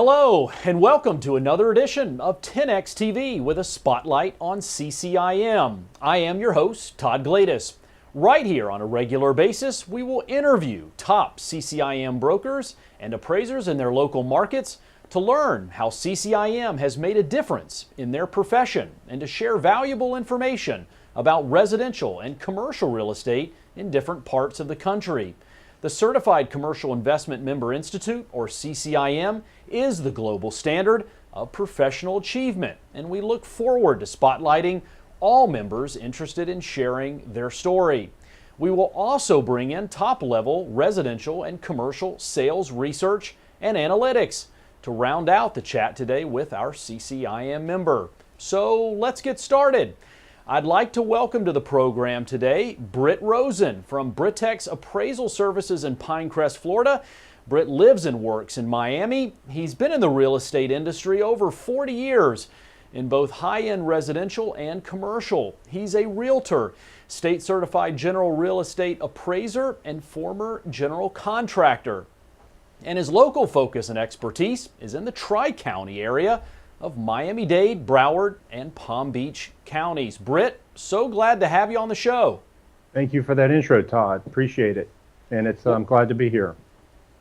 Hello and welcome to another edition of 10X TV with a spotlight on CCIM. I am your host, Todd Gladis. Right here on a regular basis, we will interview top CCIM brokers and appraisers in their local markets to learn how CCIM has made a difference in their profession and to share valuable information about residential and commercial real estate in different parts of the country. The Certified Commercial Investment Member Institute, or CCIM, is the global standard of professional achievement, and we look forward to spotlighting all members interested in sharing their story. We will also bring in top-level residential and commercial sales research and analytics to round out the chat today with our CCIM member. So let's get started. I'd like to welcome to the program today Britt Rosen from Brittex Appraisal Services in Pinecrest, Florida. Britt lives and works in Miami. He's been in the real estate industry over 40 years in both high-end residential and commercial. He's a realtor, state-certified general real estate appraiser, and former general contractor. And his local focus and expertise is in the Tri-County area of Miami-Dade, Broward, and Palm Beach counties. Britt, so glad to have you on the show. Thank you for that intro, Todd. Appreciate it. And I'm glad to be here.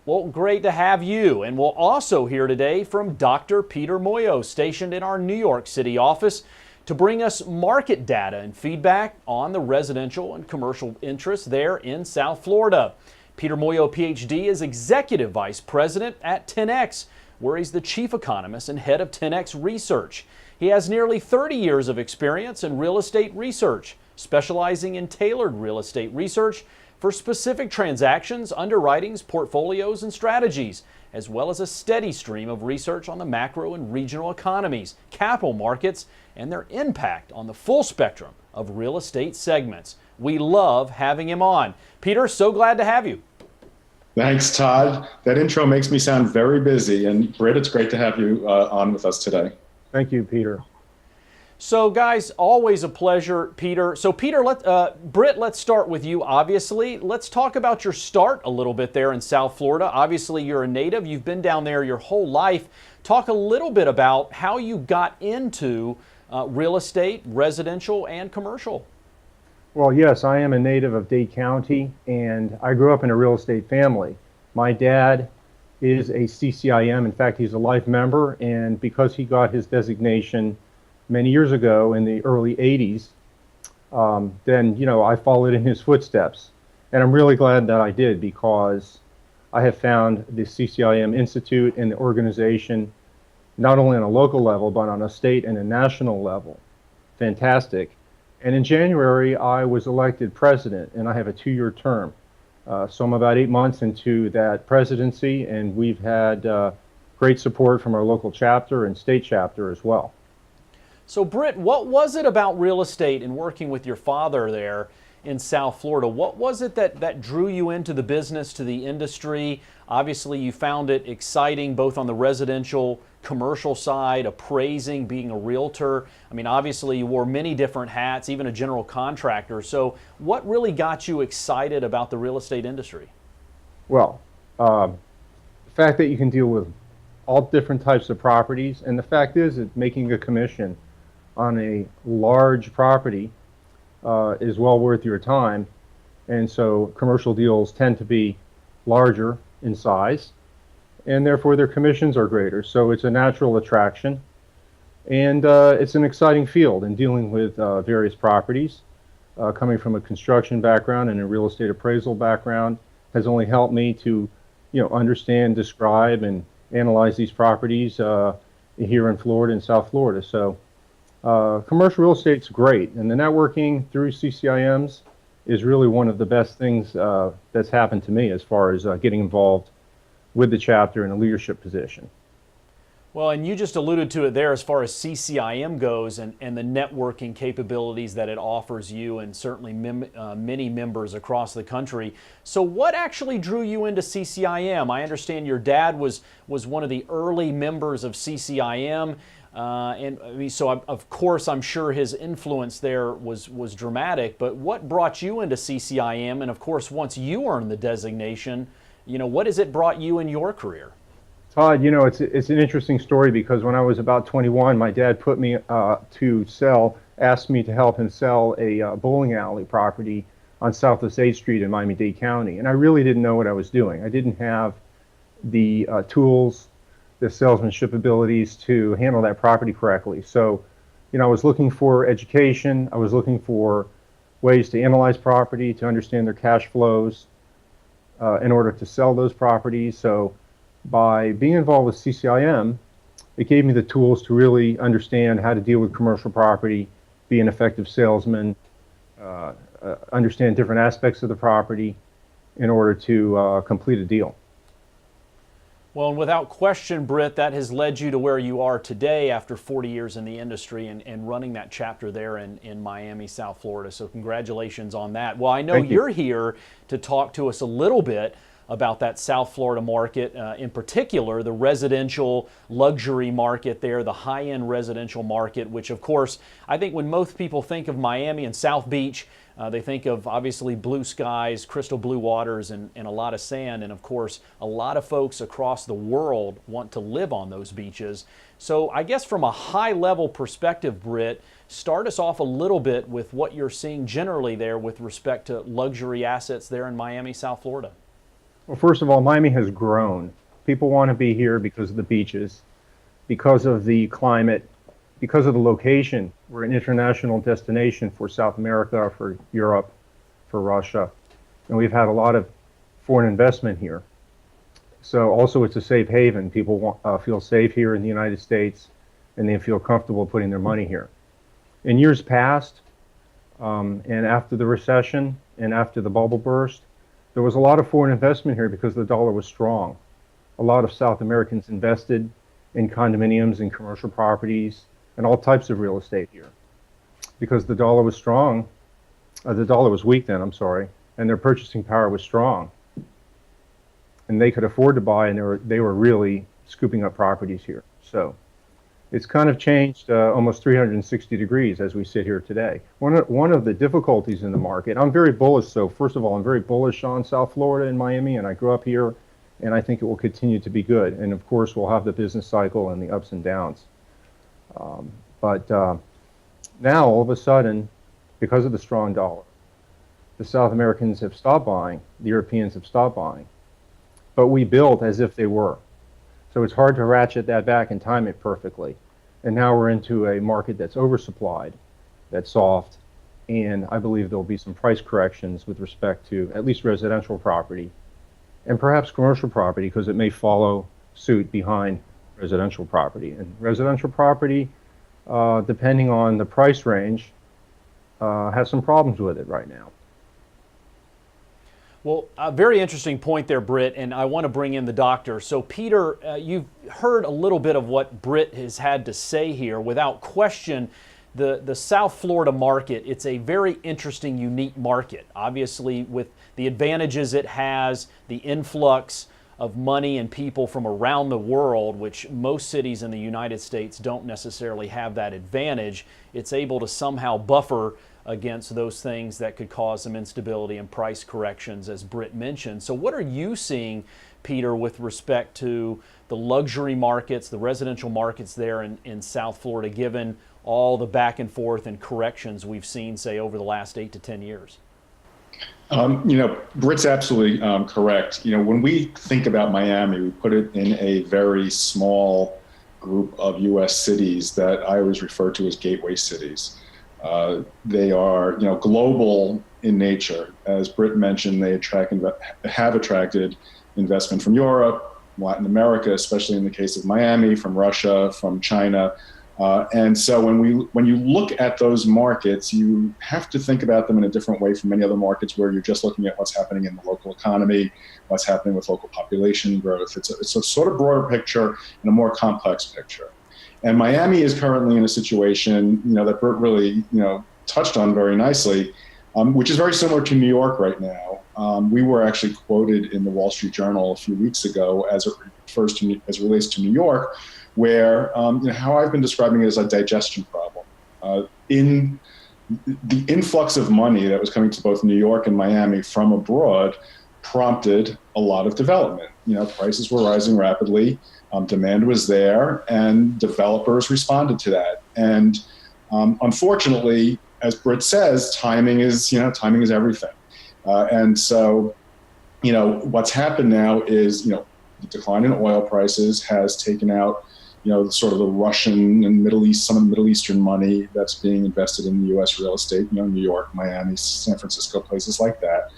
Well, great to have you. And we'll also hear today from Dr. Peter Muoio, stationed in our New York City office, to bring us market data and feedback on the residential and commercial interests there in South Florida. Peter Muoio, PhD, is Executive Vice President at 10X, where he's the Chief Economist and Head of 10X Research. He has nearly 30 years of experience in real estate research, specializing in tailored real estate research for specific transactions, underwritings, portfolios, and strategies, as well as a steady stream of research on the macro and regional economies, capital markets, and their impact on the full spectrum of real estate segments. We love having him on. Peter, so glad to have you. Thanks, Todd. That intro makes me sound very busy. And Britt, it's great to have you on with us today. Thank you, Peter. So guys, always a pleasure, Peter. So Peter, Britt, let's start with you, obviously. Let's talk about your start a little bit there in South Florida. Obviously, you're a native. You've been down there your whole life. Talk a little bit about how you got into real estate, residential, and commercial. Well, yes, I am a native of Dade County, and I grew up in a real estate family. My dad is a CCIM. In fact, he's a life member, and because he got his designation many years ago in the early 80s, then, I followed in his footsteps. And I'm really glad that I did, because I have found the CCIM Institute and the organization, not only on a local level, but on a state and a national level, fantastic. And in January, I was elected president, and I have a 2-year term. So I'm about 8 months into that presidency, and we've had great support from our local chapter and state chapter as well. So Britt, what was it about real estate and working with your father there in South Florida? What was it that drew you into the business, to the industry? Obviously, you found it exciting both on the residential, commercial side, appraising, being a realtor. I mean, obviously, you wore many different hats, even a general contractor. So what really got you excited about the real estate industry? Well, the fact that you can deal with all different types of properties, and the fact is that making a commission on a large property is well worth your time. And so commercial deals tend to be larger in size, and therefore their commissions are greater. So it's a natural attraction, and it's an exciting field in dealing with various properties. Coming from a construction background and a real estate appraisal background has only helped me to understand, describe, and analyze these properties here in Florida and South Florida. So commercial real estate's great, and the networking through CCIMs is really one of the best things that's happened to me as far as getting involved with the chapter in a leadership position. Well, and you just alluded to it there as far as CCIM goes and the networking capabilities that it offers you and certainly many members across the country. So what actually drew you into CCIM? I understand your dad was one of the early members of CCIM. And I mean, so of course, I'm sure his influence there was dramatic, but what brought you into CCIM? And of course, once you earned the designation, what has it brought you in your career? Todd, you know, it's an interesting story because when I was about 21, my dad put me asked me to help him sell a bowling alley property on Southwest 8th Street in Miami-Dade County. And I really didn't know what I was doing. I didn't have the tools, the salesmanship abilities to handle that property correctly. So, you know, I was looking for education. I was looking for ways to analyze property, to understand their cash flows in order to sell those properties. So by being involved with CCIM, it gave me the tools to really understand how to deal with commercial property, be an effective salesman, understand different aspects of the property in order to complete a deal. Well, and without question, Britt, that has led you to where you are today after 40 years in the industry and running that chapter there in Miami, South Florida. So congratulations on that. Well, I know you're here to talk to us a little bit about that South Florida market, in particular, the residential luxury market there, the high-end residential market, which, of course, I think when most people think of Miami and South Beach, they think of obviously blue skies, crystal blue waters, and a lot of sand. And of course, a lot of folks across the world want to live on those beaches. So I guess from a high-level perspective, Britt, start us off a little bit with what you're seeing generally there with respect to luxury assets there in Miami, South Florida. Well, first of all, Miami has grown. People want to be here because of the beaches, because of the climate, because of the location. We're an international destination for South America, for Europe, for Russia, and we've had a lot of foreign investment here. So also it's a safe haven. People feel safe here in the United States, and they feel comfortable putting their money here. In years past, and after the recession and after the bubble burst, there was a lot of foreign investment here because the dollar was strong. A lot of South Americans invested in condominiums and commercial properties and all types of real estate here. Because the dollar was strong, the dollar was weak then, I'm sorry, and their purchasing power was strong. And they could afford to buy, and they were really scooping up properties here. So it's kind of changed almost 360 degrees as we sit here today. One of the difficulties in the market, I'm very bullish. So first of all, I'm very bullish on South Florida and Miami, and I grew up here, and I think it will continue to be good. And of course, we'll have the business cycle and the ups and downs. But now, all of a sudden, because of the strong dollar, the South Americans have stopped buying, the Europeans have stopped buying, but we built as if they were. So it's hard to ratchet that back and time it perfectly. And now we're into a market that's oversupplied, that's soft, and I believe there'll be some price corrections with respect to at least residential property and perhaps commercial property, because it may follow suit behind residential property. And residential property, depending on the price range, has some problems with it right now. Well, a very interesting point there, Britt, and I want to bring in the doctor. So, Peter, you've heard a little bit of what Britt has had to say here. Without question, the South Florida market, it's a very interesting, unique market. Obviously, with the advantages it has, the influx of money and people from around the world, which most cities in the United States don't necessarily have that advantage, it's able to somehow buffer against those things that could cause some instability and price corrections, as Britt mentioned. So what are you seeing, Peter, with respect to the luxury markets, the residential markets there in South Florida, given all the back and forth and corrections we've seen, say, over the last 8 to 10 years? Britt's absolutely correct. When we think about Miami, we put it in a very small group of U.S. cities that I always refer to as gateway cities. They are, global in nature. As Britt mentioned, they have attracted investment from Europe, Latin America, especially in the case of Miami, from Russia, from China. And so when you look at those markets, you have to think about them in a different way from many other markets where you're just looking at what's happening in the local economy, what's happening with local population growth. It's a sort of broader picture and a more complex picture. And Miami is currently in a situation, that Britt really, touched on very nicely, which is very similar to New York right now. We were actually quoted in the Wall Street Journal a few weeks ago as it relates to New York, where how I've been describing it as a digestion problem. In the influx of money that was coming to both New York and Miami from abroad prompted a lot of development. Prices were rising rapidly, demand was there, and developers responded to that. And unfortunately, as Britt says, timing is everything. And so, what's happened now is, the decline in oil prices has taken out, sort of the Russian and Middle East, some of the Middle Eastern money that's being invested in the U.S. real estate, New York, Miami, San Francisco, places like that.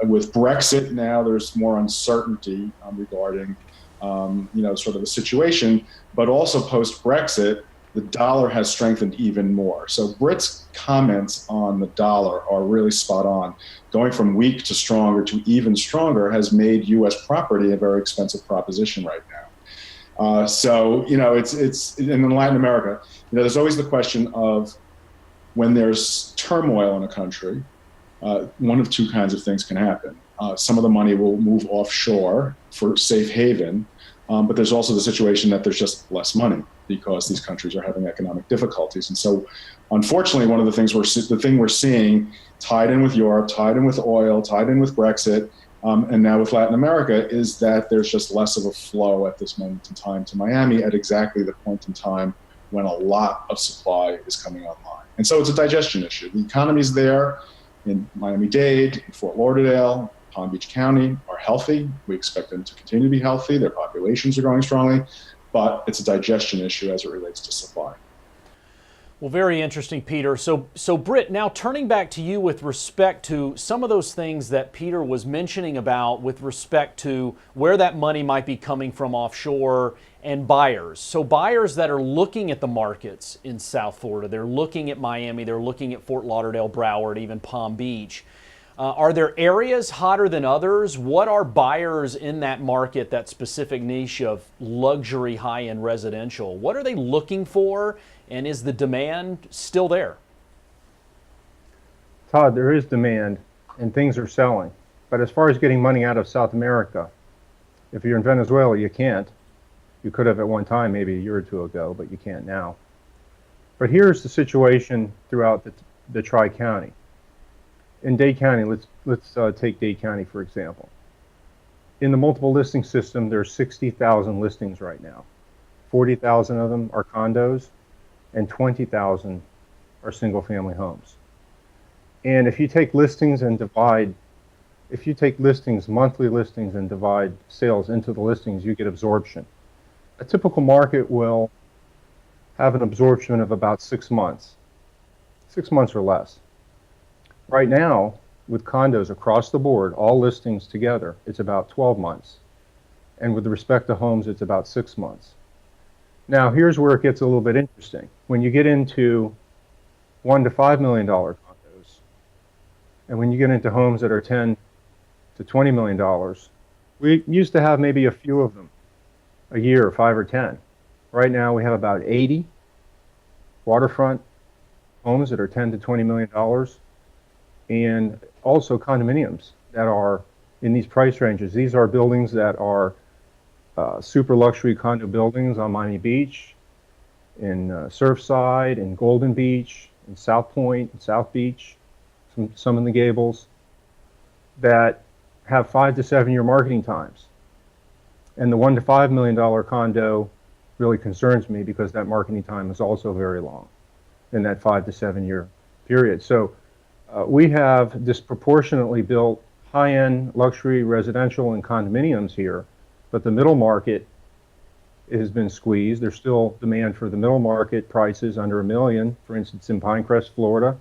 With Brexit now, there's more uncertainty regarding, sort of the situation, but also post-Brexit, the dollar has strengthened even more. So Britt's comments on the dollar are really spot on. Going from weak to stronger to even stronger has made U.S. property a very expensive proposition right now. It's in Latin America, there's always the question of when there's turmoil in a country, one of two kinds of things can happen. Some of the money will move offshore for safe haven, but there's also the situation that there's just less money because these countries are having economic difficulties. And so, unfortunately, one of the things we're seeing tied in with Europe, tied in with oil, tied in with Brexit, and now with Latin America, is that there's just less of a flow at this moment in time to Miami at exactly the point in time when a lot of supply is coming online. And so it's a digestion issue. The economies there in Miami-Dade, in Fort Lauderdale, Palm Beach County are healthy. We expect them to continue to be healthy. Their populations are growing strongly, but it's a digestion issue as it relates to supply. Well, very interesting, Peter. So Britt, now turning back to you with respect to some of those things that Peter was mentioning about with respect to where that money might be coming from offshore and buyers. So buyers that are looking at the markets in South Florida, they're looking at Miami, they're looking at Fort Lauderdale, Broward, even Palm Beach. Are there areas hotter than others? What are buyers in that market, that specific niche of luxury high-end residential? What are they looking for, and is the demand still there? Todd, there is demand and things are selling. But as far as getting money out of South America, if you're in Venezuela, you can't. You could have at one time, maybe a year or two ago, but you can't now. But here's the situation throughout the Tri-County. In Dade County, let's take Dade County for example. In the multiple listing system, there's 60,000 listings right now. 40,000 of them are condos, and 20,000 are single-family homes. And if you take listings, monthly listings, and divide sales into the listings, you get absorption. A typical market will have an absorption of about 6 months, 6 months or less. Right now, with condos across the board, all listings together, it's about 12 months. And with respect to homes, it's about 6 months. Now, here's where it gets a little bit interesting. When you get into $1 to $5 million condos, and when you get into homes that are $10 to $20 million, we used to have maybe a few of them a year, 5 or 10. Right now, we have about 80 waterfront homes that are $10 to $20 million, and also condominiums that are in these price ranges. These are buildings that are super luxury condo buildings on Miami Beach, in Surfside, in Golden Beach, in South Point, in South Beach, some in the Gables, that have 5 to 7 year marketing times. And the $1 to $5 million condo really concerns me because that marketing time is also very long in that 5 to 7 year period. So we have disproportionately built high-end luxury residential and condominiums here, but the middle market has been squeezed. There's still demand for the middle market prices under $1 million. For instance, in Pinecrest, Florida,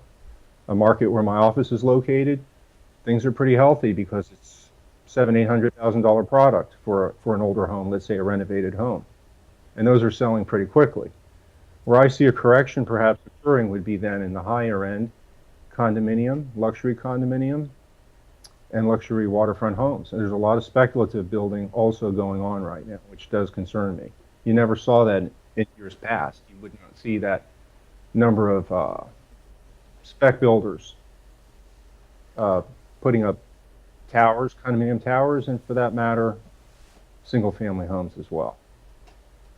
a market where my office is located, things are pretty healthy because it's $700,000-800,000 product for an older home, let's say a renovated home. And those are selling pretty quickly. Where I see a correction perhaps occurring would be then in the higher end condominium, luxury condominium, and luxury waterfront homes. And there's a lot of speculative building also going on right now, which does concern me. You never saw that in years past. You would not see that number of spec builders putting up towers, condominium towers, and for that matter, single-family homes as well.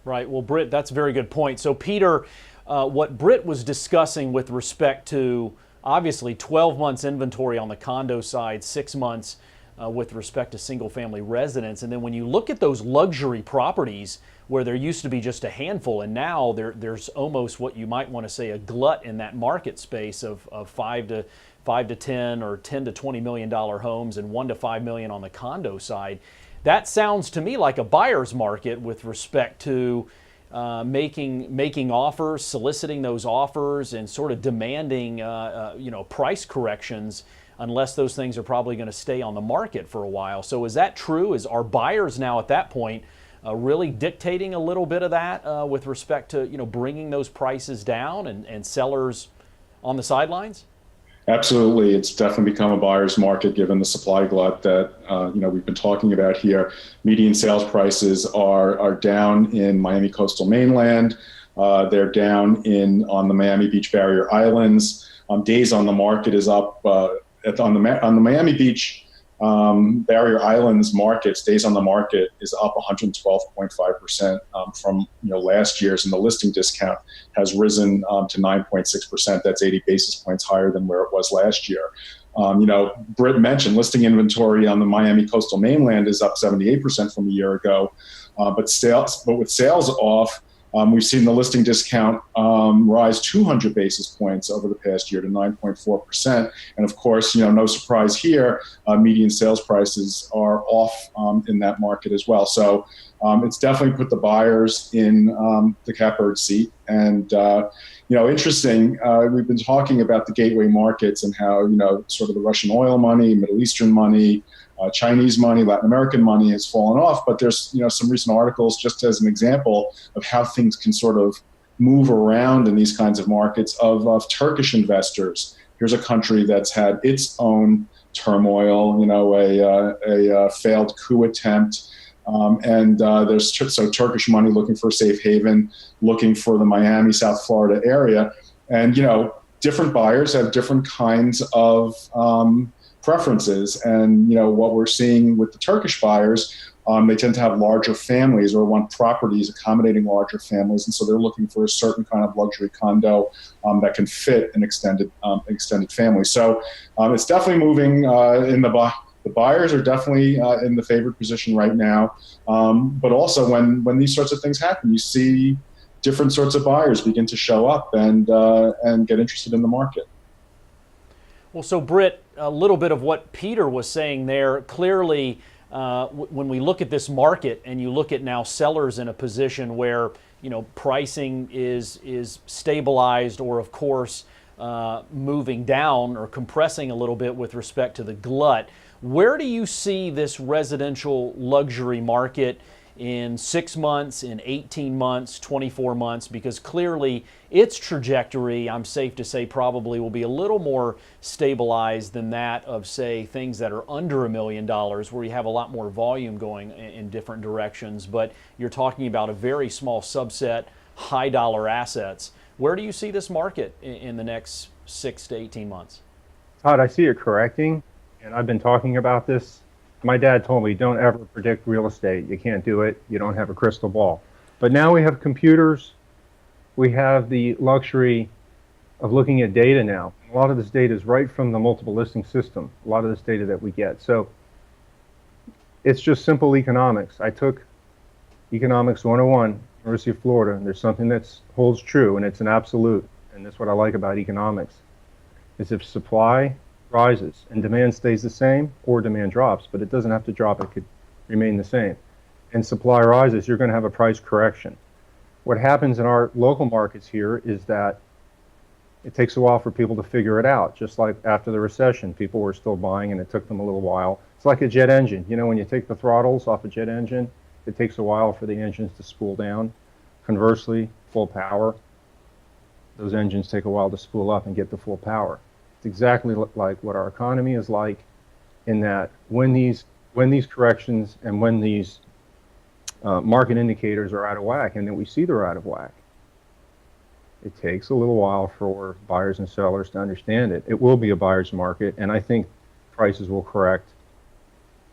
Right. Well, Britt, that's a very good point. So, Peter, what Britt was discussing with respect to obviously 12 months inventory on the condo side, 6 months with respect to single family residence. And then when you look at those luxury properties where there used to be just a handful, and now there's almost what you might want to say a glut in that market space of 5 to 10 or 10 to $20 million homes and 1 to 5 million on the condo side. That sounds to me like a buyer's market with respect to making offers, soliciting those offers, and sort of demanding price corrections, unless those things are probably going to stay on the market for a while. So is that true? Are buyers now at that point really dictating a little bit of that with respect to bringing those prices down, and sellers on the sidelines? Absolutely. It's definitely become a buyer's market given the supply glut that we've been talking about here. Median sales prices are down in Miami coastal mainland. They're down on the Miami Beach barrier islands. Days on the market is up on the Miami Beach barrier islands markets. Days on the market is up 112.5% from last year's, and the listing discount has risen to 9.6%. That's 80 basis points higher than where it was last year. Britt mentioned listing inventory on the Miami coastal mainland is up 78% from a year ago, but with sales off, we've seen the listing discount rise 200 basis points over the past year to 9.4%. And of course, no surprise here, median sales prices are off in that market as well. So it's definitely put the buyers in the catbird seat. And interesting, we've been talking about the gateway markets and how sort of the Russian oil money, Middle Eastern money, Chinese money, Latin American money has fallen off, but there's some recent articles just as an example of how things can sort of move around in these kinds of markets of Turkish investors. Here's a country that's had its own turmoil, a failed coup attempt, and there's Turkish money looking for a safe haven, looking for the Miami, South Florida area, and different buyers have different kinds of preferences. And what we're seeing with the Turkish buyers, they tend to have larger families or want properties accommodating larger families, and so they're looking for a certain kind of luxury condo that can fit an extended family. So it's definitely moving in the buyers are definitely in the favored position right now. But also when these sorts of things happen, you see different sorts of buyers begin to show up and get interested in the market. Well, so Britt, a little bit of what Peter was saying there, clearly when we look at this market and you look at now sellers in a position where pricing is stabilized or of course moving down or compressing a little bit with respect to the glut, where do you see this residential luxury market in 6 months, in 18 months, 24 months? Because clearly its trajectory, I'm safe to say, probably will be a little more stabilized than that of, say, things that are under $1 million, where you have a lot more volume going in different directions. But you're talking about a very small subset, high dollar assets. Where do you see this market in the next 6 to 18 months? Todd, I see it correcting, and I've been talking about this. My dad told me, don't ever predict real estate. You can't do it. You don't have a crystal ball. But now we have computers. We have the luxury of looking at data now. A lot of this data is right from the multiple listing system, a lot of this data that we get. So it's just simple economics. I took Economics 101, University of Florida, and there's something that holds true, and it's an absolute. And that's what I like about economics, is if supply rises and demand stays the same, or demand drops, but it doesn't have to drop, it could remain the same, and supply rises, you're going to have a price correction. What happens in our local markets here is that it takes a while for people to figure it out. Just like after the recession, people were still buying and it took them a little while. It's like a jet engine. When you take the throttles off a jet engine, it takes a while for the engines to spool down. Conversely, full power, those engines take a while to spool up and get to full power. It's exactly like what our economy is like, in that when these corrections and when these market indicators are out of whack, and then we see they're out of whack, it takes a little while for buyers and sellers to understand it. It will be a buyer's market, and I think prices will correct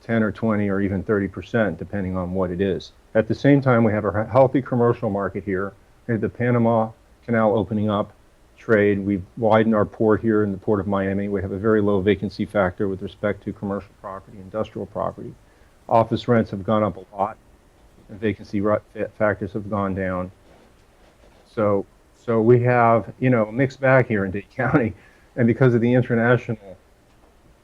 10 or 20 or even 30%, depending on what it is. At the same time, we have a healthy commercial market here. We have the Panama Canal opening up. trade. We've widened our port here in the Port of Miami. We have a very low vacancy factor with respect to commercial property, industrial property. Office rents have gone up a lot, and vacancy factors have gone down. So we have, a mixed bag here in Dade County, and because of the international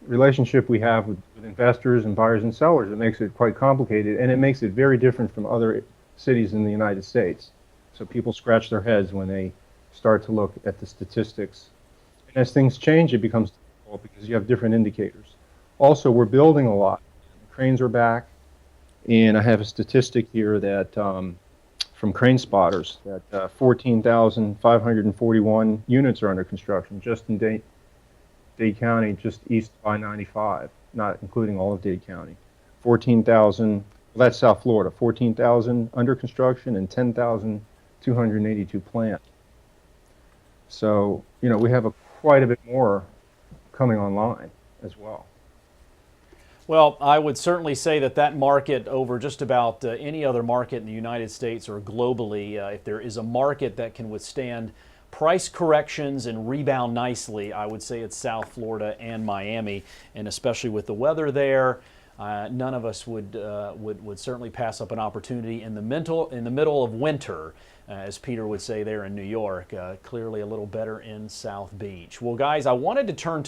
relationship we have with investors and buyers and sellers, it makes it quite complicated, and it makes it very different from other cities in the United States. So people scratch their heads when they start to look at the statistics. And as things change, it becomes difficult because you have different indicators. Also, we're building a lot. The cranes are back, and I have a statistic here that from Crane Spotters that 14,541 units are under construction just in Dade County, just east of I-95, not including all of Dade County. 14,000, well, that's South Florida, 14,000 under construction and 10,282 planned. So, we have quite a bit more coming online as well. Well, I would certainly say that market over just about any other market in the United States or globally, if there is a market that can withstand price corrections and rebound nicely, I would say it's South Florida and Miami, and especially with the weather there, none of us would certainly pass up an opportunity in the middle of winter, as Peter would say there in New York. Clearly a little better in South Beach. Well, guys, I wanted to turn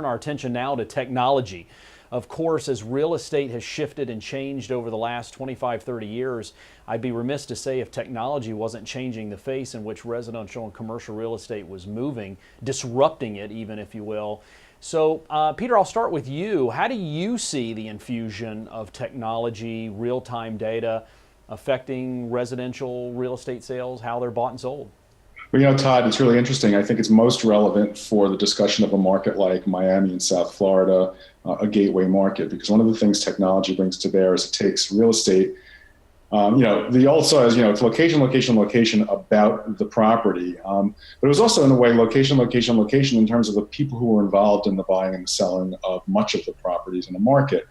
our attention now to technology. Of course, as real estate has shifted and changed over the last 25, 30 years, I'd be remiss to say if technology wasn't changing the face in which residential and commercial real estate was moving, disrupting it even, if you will. So, Peter, I'll start with you. How do you see the infusion of technology, real-time data, affecting residential real estate sales, how they're bought and sold? Well, Todd, it's really interesting. I think it's most relevant for the discussion of a market like Miami and South Florida, a gateway market, because one of the things technology brings to bear is it takes real estate. The old says, it's location, location, location about the property. But it was also, in a way, location, location, location in terms of the people who were involved in the buying and the selling of much of the properties in the market.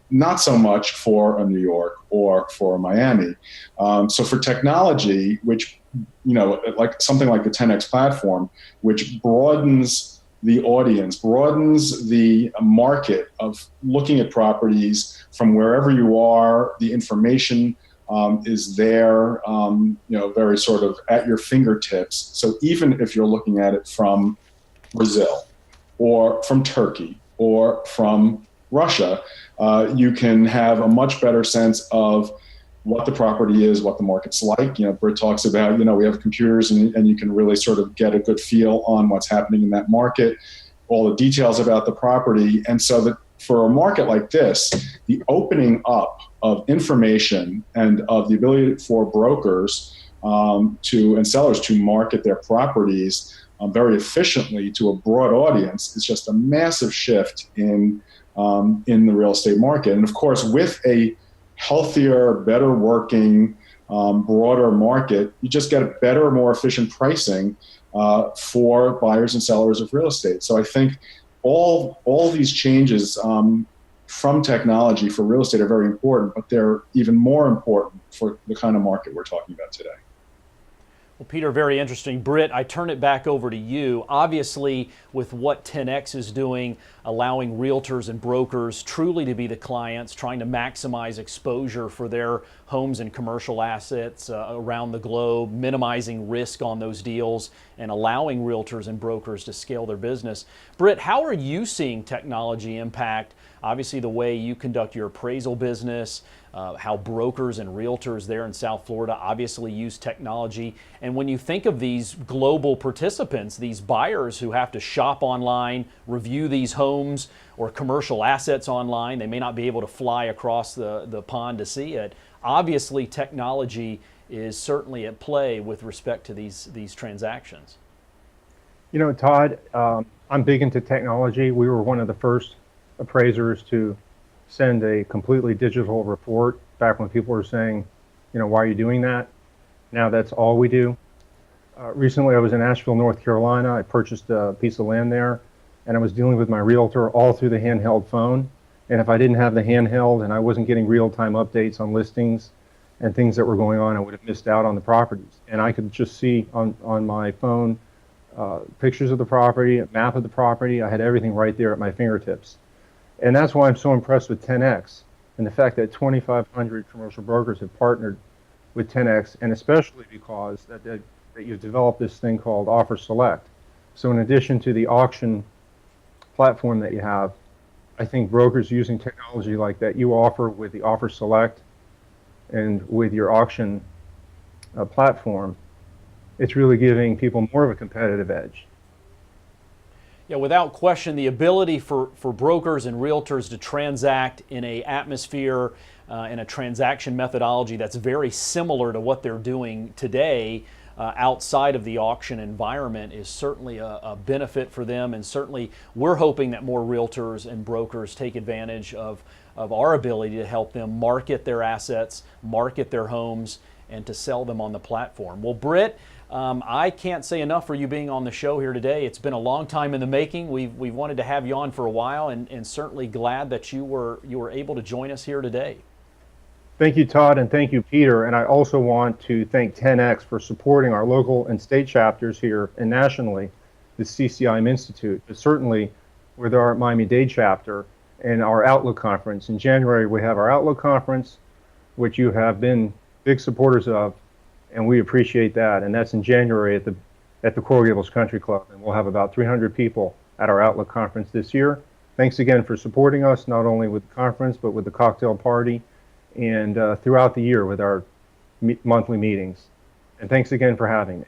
Not so much for a New York or for Miami. So for technology, which like something like the 10X platform, which broadens the audience, broadens the market of looking at properties from wherever you are. The information is there, very sort of at your fingertips. So even if you're looking at it from Brazil or from Turkey or from Russia, you can have a much better sense of what the property is, what the market's like. Britt talks about, we have computers and you can really sort of get a good feel on what's happening in that market, all the details about the property. And so that for a market like this, the opening up of information and of the ability for brokers and sellers to market their properties very efficiently to a broad audience is just a massive shift in the real estate market. And of course, with a healthier, better working, broader market, you just get a better, more efficient pricing for buyers and sellers of real estate. So I think all these changes from technology for real estate are very important, but they're even more important for the kind of market we're talking about today. Well, Peter, very interesting. Britt, I turn it back over to you. Obviously, with what 10X is doing, allowing realtors and brokers truly to be the clients, trying to maximize exposure for their homes and commercial assets around the globe, minimizing risk on those deals, and allowing realtors and brokers to scale their business. Britt, how are you seeing technology impact, obviously, the way you conduct your appraisal business, how brokers and realtors there in South Florida obviously use technology? And when you think of these global participants, these buyers who have to shop online, review these homes or commercial assets online, they may not be able to fly across the pond to see it. Obviously, technology is certainly at play with respect to these transactions. Todd, I'm big into technology. We were one of the first appraisers to send a completely digital report back when people were saying, why are you doing that? Now that's all we do. Recently I was in Asheville, North Carolina. I purchased a piece of land there, and I was dealing with my realtor all through the handheld phone. And if I didn't have the handheld and I wasn't getting real-time updates on listings and things that were going on, I would have missed out on the properties. And I could just see on my phone pictures of the property, a map of the property. I had everything right there at my fingertips. And that's why I'm so impressed with 10X and the fact that 2,500 commercial brokers have partnered with 10X, and especially because that you've developed this thing called Offer Select. So in addition to the auction platform that you have, I think brokers using technology like that you offer with the Offer Select and with your auction platform, it's really giving people more of a competitive edge. Yeah, without question, the ability for brokers and realtors to transact in a atmosphere, in a transaction methodology that's very similar to what they're doing today outside of the auction environment is certainly a benefit for them, and certainly we're hoping that more realtors and brokers take advantage of our ability to help them market their assets, market their homes, and to sell them on the platform. Well, Britt, I can't say enough for you being on the show here today. It's been a long time in the making. We've wanted to have you on for a while, and certainly glad that you were able to join us here today. Thank you, Todd, and thank you, Peter. And I also want to thank 10X for supporting our local and state chapters here and nationally, the CCIM Institute, but certainly with our Miami-Dade chapter and our Outlook Conference. In January, we have our Outlook Conference, which you have been big supporters of, and we appreciate that. And that's in January at the Coral Gables Country Club, and we'll have about 300 people at our Outlook Conference this year. Thanks again for supporting us, not only with the conference, but with the cocktail party and throughout the year with our monthly meetings. And thanks again for having me.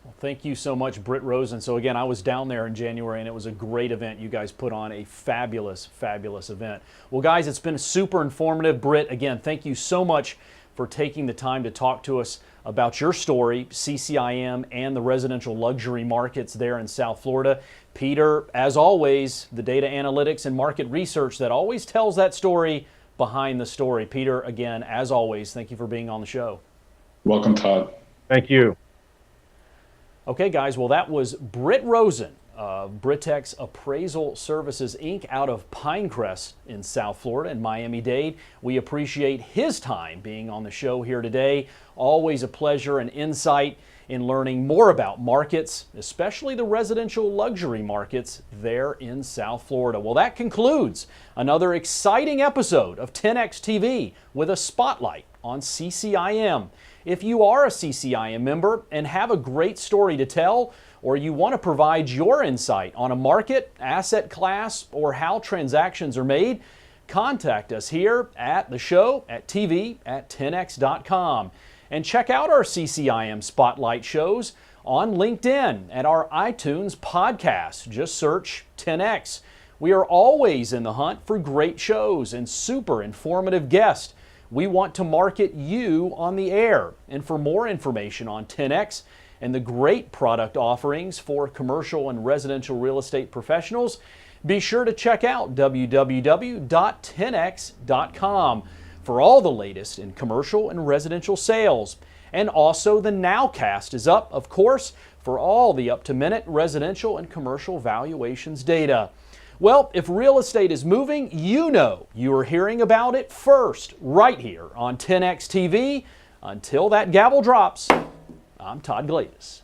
Well, thank you so much, Britt Rosen. So again, I was down there in January, and it was a great event. You guys put on a fabulous, fabulous event. Well, guys, it's been super informative. Britt, again, thank you so much for taking the time to talk to us about your story, CCIM, and the residential luxury markets there in South Florida. Peter, as always, the data analytics and market research that always tells that story behind the story. Peter, again, as always, thank you for being on the show. Welcome, Todd. Thank you. Okay, guys, well, that was Britt Rosen of Brittex Appraisal Services, Inc. out of Pinecrest in South Florida and Miami-Dade. We appreciate his time being on the show here today. Always a pleasure and insight in learning more about markets, especially the residential luxury markets there in South Florida. Well, that concludes another exciting episode of 10X TV with a spotlight on CCIM. If you are a CCIM member and have a great story to tell, or you want to provide your insight on a market, asset class, or how transactions are made, contact us here at the show at tv@10x.com. And check out our CCIM Spotlight shows on LinkedIn and our iTunes podcast. Just search 10X. We are always in the hunt for great shows and super informative guests. We want to market you on the air. And for more information on 10X and the great product offerings for commercial and residential real estate professionals, be sure to check out www.10x.com for all the latest in commercial and residential sales. And also the Nowcast is up, of course, for all the up-to-minute residential and commercial valuations data. Well, if real estate is moving, you know you are hearing about it first, right here on 10X TV. Until that gavel drops, I'm Todd Gladis.